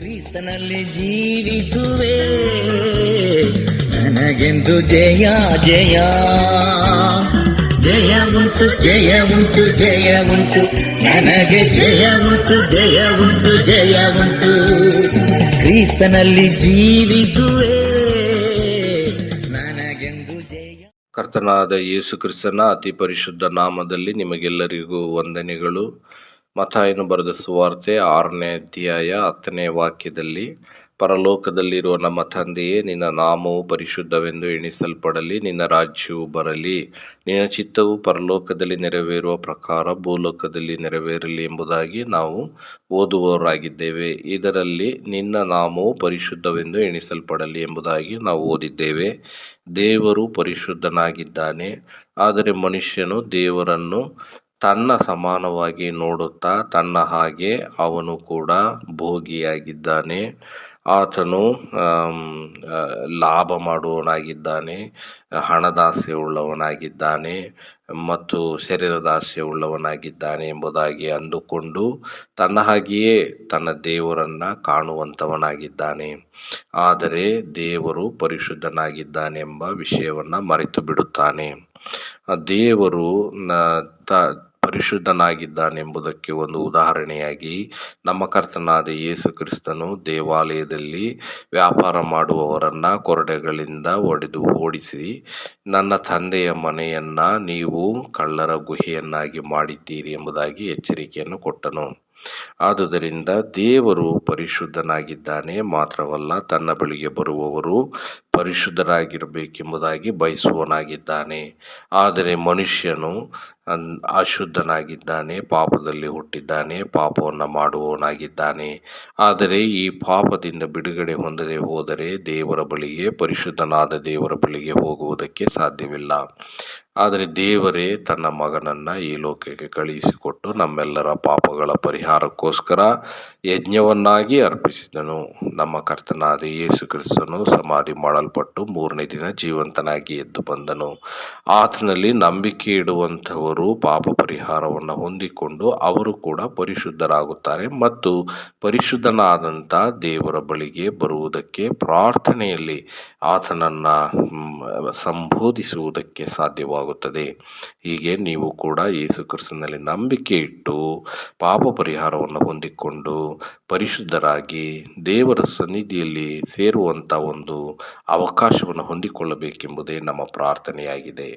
ಕ್ರಿಸ್ತನಲ್ಲಿ ಜೀವಿಸುವೆ, ನನಗೆಂದು ಜಯ ಜಯ ಜಯ ಉಂಟು, ಜಯ ಉಂಟು, ಜಯ ಉಂಟು, ನನಗೆ ಜಯ ಉಂಟು, ಜಯ ಉಂಟು, ಜಯ ಉಂಟು. ಕ್ರಿಸ್ತನಲ್ಲಿ ಜೀವಿಸುವೆ, ನನಗೆಂದು ಜಯ. ಕರ್ತನಾದ ಯೇಸು ಕ್ರಿಸ್ತನ ಅತಿ ಪರಿಶುದ್ಧ ನಾಮದಲ್ಲಿ ನಿಮಗೆಲ್ಲರಿಗೂ ವಂದನೆಗಳು. ಮತ್ತಾಯನು ಬರೆದ ಸುವಾರ್ತೆ 6ನೇ ಅಧ್ಯಾಯ 10ನೇ ವಾಕ್ಯದಲ್ಲಿ, ಪರಲೋಕದಲ್ಲಿರುವ ನಮ್ಮ ತಂದೆಯೇ, ನಿನ್ನ ನಾಮವು ಪರಿಶುದ್ಧವೆಂದು ಎಣಿಸಲ್ಪಡಲಿ, ನಿನ್ನ ರಾಜ್ಯವು ಬರಲಿ, ನಿನ್ನ ಚಿತ್ತವು ಪರಲೋಕದಲ್ಲಿ ನೆರವೇರುವ ಪ್ರಕಾರ ಭೂಲೋಕದಲ್ಲಿ ನೆರವೇರಲಿ ಎಂಬುದಾಗಿ ನಾವು ಓದುವವರಾಗಿದ್ದೇವೆ. ಇದರಲ್ಲಿ ನಿನ್ನ ನಾಮವು ಪರಿಶುದ್ಧವೆಂದು ಎಣಿಸಲ್ಪಡಲಿ ಎಂಬುದಾಗಿ ನಾವು ಓದಿದ್ದೇವೆ. ದೇವರು ಪರಿಶುದ್ಧನಾಗಿದ್ದಾನೆ, ಆದರೆ ಮನುಷ್ಯನು ದೇವರನ್ನು ತನ್ನ ಸಮಾನವಾಗಿ ನೋಡುತ್ತಾ ತನ್ನ ಹಾಗೆ ಅವನು ಕೂಡ ಭೋಗಿಯಾಗಿದ್ದಾನೆ. ಆತನು ಲಾಭ ಮಾಡುವವನಾಗಿದ್ದಾನೆ, ಹಣದಾಸೆ ಉಳ್ಳವನಾಗಿದ್ದಾನೆ ಮತ್ತು ಶರೀರದಾಸೆ ಉಳ್ಳವನಾಗಿದ್ದಾನೆ ಎಂಬುದಾಗಿ ಅಂದುಕೊಂಡು ತನ್ನ ಹಾಗೆಯೇ ತನ್ನ ದೇವರನ್ನು ಕಾಣುವಂಥವನಾಗಿದ್ದಾನೆ. ಆದರೆ ದೇವರು ಪರಿಶುದ್ಧನಾಗಿದ್ದಾನೆಂಬ ವಿಷಯವನ್ನು ಮರೆತು ಬಿಡುತ್ತಾನೆ. ದೇವರು ಪರಿಶುದ್ಧನಾಗಿದ್ದಾನೆಂಬುದಕ್ಕೆ ಒಂದು ಉದಾಹರಣೆಯಾಗಿ ನಮ್ಮ ಕರ್ತನಾದ ಯೇಸು ಕ್ರಿಸ್ತನು ದೇವಾಲಯದಲ್ಲಿ ವ್ಯಾಪಾರ ಮಾಡುವವರನ್ನು ಕೊರಡೆಗಳಿಂದ ಹೊಡೆದು ಓಡಿಸಿ, ನನ್ನ ತಂದೆಯ ಮನೆಯನ್ನು ನೀವು ಕಳ್ಳರ ಗುಹೆಯನ್ನಾಗಿ ಮಾಡಿದ್ದೀರಿ ಎಂಬುದಾಗಿ ಎಚ್ಚರಿಕೆಯನ್ನು ಕೊಟ್ಟನು. ಆದುದರಿಂದ ದೇವರು ಪರಿಶುದ್ಧನಾಗಿದ್ದಾನೆ, ಮಾತ್ರವಲ್ಲ ತನ್ನ ಬಳಿಗೆ ಬರುವವರು ಪರಿಶುದ್ಧರಾಗಿರಬೇಕೆಂಬುದಾಗಿ ಬಯಸುವನಾಗಿದ್ದಾನೆ. ಆದರೆ ಮನುಷ್ಯನು ಅಶುದ್ಧನಾಗಿದ್ದಾನೆ, ಪಾಪದಲ್ಲಿ ಹುಟ್ಟಿದ್ದಾನೆ, ಪಾಪವನ್ನು ಮಾಡುವವನಾಗಿದ್ದಾನೆ. ಆದರೆ ಈ ಪಾಪದಿಂದ ಬಿಡುಗಡೆ ಹೊಂದದೆ ಹೋದರೆ ದೇವರ ಬಳಿಗೆ, ಪರಿಶುದ್ಧನಾದ ದೇವರ ಬಳಿಗೆ ಹೋಗುವುದಕ್ಕೆ ಸಾಧ್ಯವಿಲ್ಲ. ಆದರೆ ದೇವರೇ ತನ್ನ ಮಗನನ್ನು ಈ ಲೋಕಕ್ಕೆ ಕಳುಹಿಸಿಕೊಟ್ಟು ನಮ್ಮೆಲ್ಲರ ಪಾಪಗಳ ಪರಿಹಾರಕ್ಕೋಸ್ಕರ ಯಜ್ಞವನ್ನಾಗಿ ಅರ್ಪಿಸಿದನು. ನಮ್ಮ ಕರ್ತನಾದ ಯೇಸು ಕ್ರಿಸ್ತನು ಸಮಾಧಿ ಮಾಡಲ್ಪಟ್ಟು 3ನೇ ದಿನ ಜೀವಂತನಾಗಿ ಎದ್ದು ಬಂದನು. ಆತನಲ್ಲಿ ನಂಬಿಕೆ ಇಡುವಂಥವರು ಪಾಪ ಪರಿಹಾರವನ್ನು ಹೊಂದಿಕೊಂಡು ಅವರು ಕೂಡ ಪರಿಶುದ್ಧರಾಗುತ್ತಾರೆ ಮತ್ತು ಪರಿಶುದ್ಧನಾದಂಥ ದೇವರ ಬಳಿಗೆ ಬರುವುದಕ್ಕೆ, ಪ್ರಾರ್ಥನೆಯಲ್ಲಿ ಆತನನ್ನು ಸಂಬೋಧಿಸುವುದಕ್ಕೆ ಸಾಧ್ಯವಾಗುತ್ತದೆ. ಹೀಗೆ ನೀವು ಕೂಡ ಯೇಸು ಕ್ರಿಸ್ತನಲ್ಲಿ ನಂಬಿಕೆ ಇಟ್ಟು ಪಾಪ ಪರಿಹಾರವನ್ನು ಹೊಂದಿಕೊಂಡು ಪರಿಶುದ್ಧರಾಗಿ ದೇವರ ಸನ್ನಿಧಿಯಲ್ಲಿ ಸೇರುವಂಥ ಒಂದು ಅವಕಾಶವನ್ನು ಹೊಂದಿಕೊಳ್ಳಬೇಕೆಂಬುದೇ ನಮ್ಮ ಪ್ರಾರ್ಥನೆಯಾಗಿದೆ.